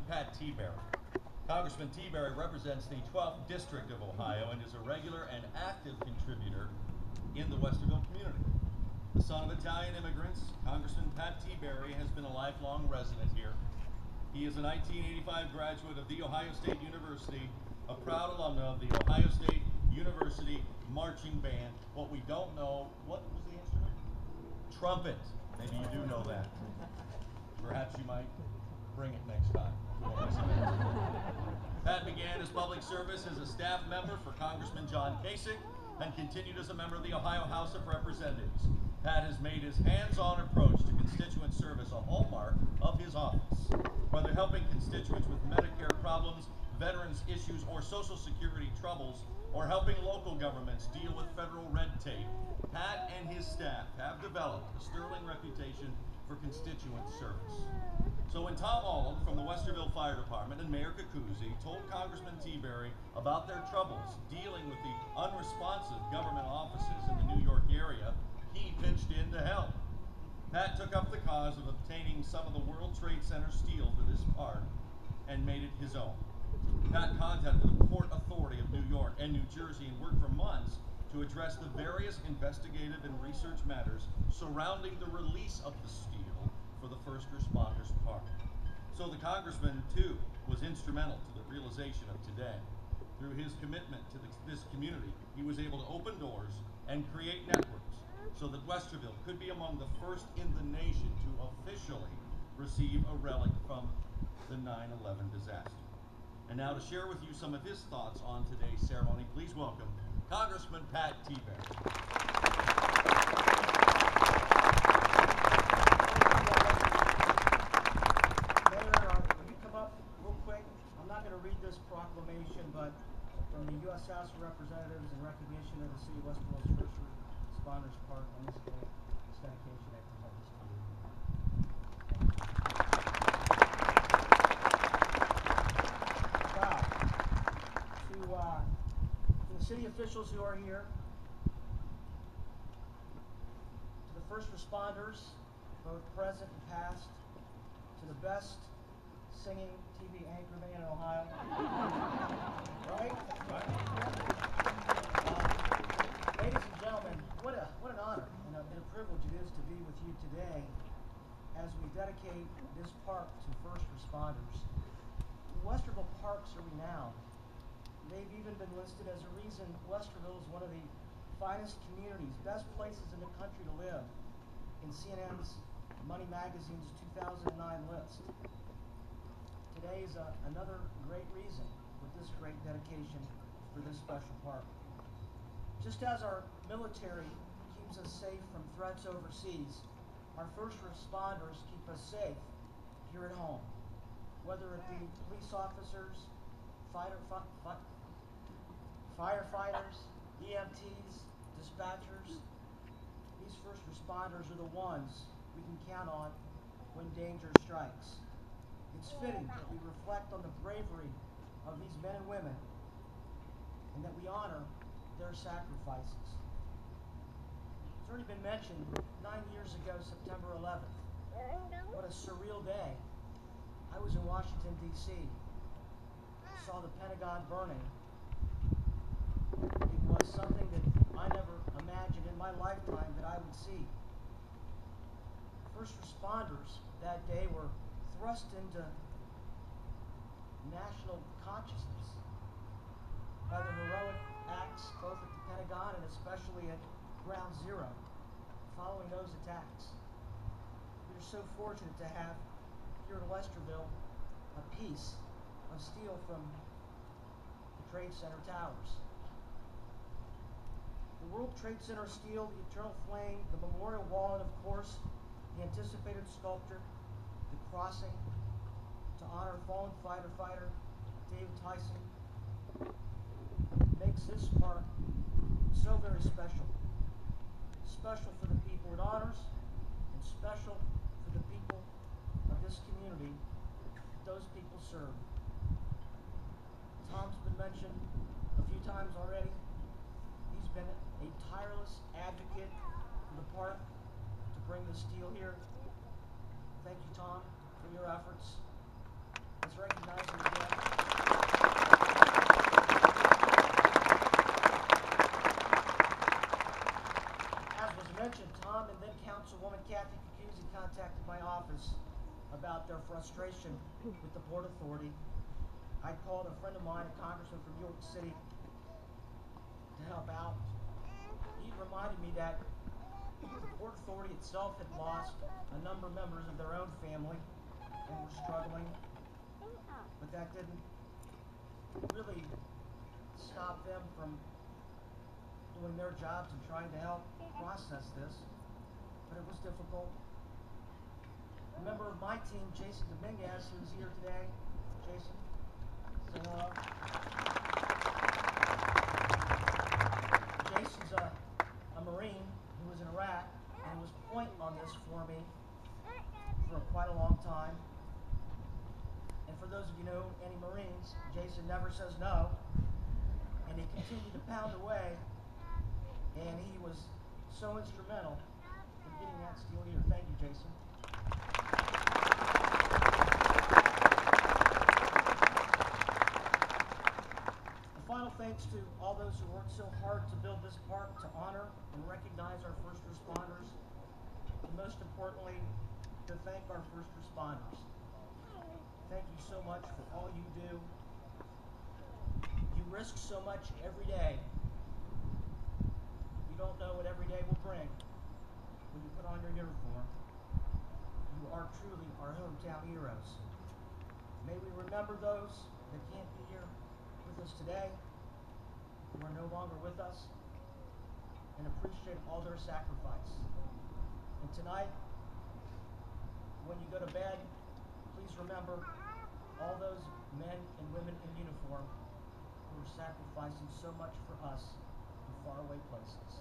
Pat Tiberi. Congressman Tiberi represents the 12th District of Ohio and is a regular and active contributor in the Westerville community. The son of Italian immigrants, Congressman Pat Tiberi has been a lifelong resident here. He is a 1985 graduate of The Ohio State University, a proud alumna of the Ohio State University Marching Band. What we don't know, what was the instrument? Trumpet. Maybe you do know that. Perhaps you might bring it next time. Pat began his public service as a staff member for Congressman John Kasich and continued as a member of the Ohio House of Representatives. Pat has made his hands-on approach to constituent service a hallmark of his office. Whether helping constituents with Medicare problems, veterans issues, or Social Security troubles, or helping local governments deal with federal red tape, Pat and his staff have developed a sterling reputation for constituent service. So when Tom Allen from the Westerville Fire Department and Mayor Kikuzi told Congressman Tiberi about their troubles dealing with the unresponsive government offices in the New York area, he pitched in to help. Pat took up the cause of obtaining some of the World Trade Center steel for this park and made it his own. Pat contacted the Port Authority of New York and New Jersey and worked for months to address the various investigative and research matters surrounding the release of the steel for the First Responders Park. So the congressman, too, was instrumental to the realization of today. Through his commitment to this community, he was able to open doors and create networks so that Westerville could be among the first in the nation to officially receive a relic from the 9/11 disaster. And now to share with you some of his thoughts on today's ceremony, please welcome Congressman Pat Tiberi. This proclamation, but from the U.S. House of Representatives in recognition of the City of Westerville's First Responders Park on this day, this dedication, I present this to you. Wow. To the city officials who are here, to the first responders, both present and past, to the best singing TV anchorman in Ohio. Right? Ladies and gentlemen, what an honor and a privilege it is to be with you today as we dedicate this park to first responders. Westerville parks are renowned. They've even been listed as a reason Westerville is one of the finest communities, best places in the country to live in CNN's Money Magazine's 2009 list. Today is another great reason with this great dedication for this special park. Just as our military keeps us safe from threats overseas, our first responders keep us safe here at home. Whether it be police officers, firefighters, EMTs, dispatchers, these first responders are the ones we can count on when danger strikes. It's fitting that we reflect on the bravery of these men and women and that we honor their sacrifices. It's already been mentioned, 9 years ago, September 11th. What a surreal day. I was in Washington, D.C. Saw the Pentagon burning. It was something that I never imagined in my lifetime that I would see. First responders that day were thrust into national consciousness by the heroic acts both at the Pentagon and especially at Ground Zero following those attacks. We are so fortunate to have here in Westerville a piece of steel from the Trade Center towers. The World Trade Center steel, the eternal flame, the memorial wall, and of course the anticipated sculpture, the crossing to honor fallen fighter David Tyson, makes this park so very special. Special for the people it honors and special for the people of this community those people serve. Tom's been mentioned a few times already. He's been a tireless advocate for the park to bring the steel here. Thank you, Tom, for your efforts. Let's recognize Chairwoman Kathy Kikuzi contacted my office about their frustration with the Port Authority, I called a friend of mine, a congressman from New York City, to help out. He reminded me that the Port Authority itself had lost a number of members of their own family and were struggling, but that didn't really stop them from doing their jobs and trying to help process this, but it was difficult. A member of my team, Jason Dominguez, who's here today. Jason, say hello. Jason's a Marine who was in Iraq and was point on this for me for quite a long time. And for those of you who know any Marines, Jason never says no, and he continued to pound away, and he was so instrumental in getting that steel here. Thank you, Jason. A final thanks to all those who worked so hard to build this park to honor and recognize our first responders, and most importantly, to thank our first responders. Thank you so much for all you do. You risk so much every day. You don't know what every day will bring when you put on your uniform. You are truly our hometown heroes. May we remember those that can't be here with us today, who are no longer with us, and appreciate all their sacrifice. And tonight, when you go to bed, please remember all those men and women in uniform who are sacrificing so much for us in faraway places.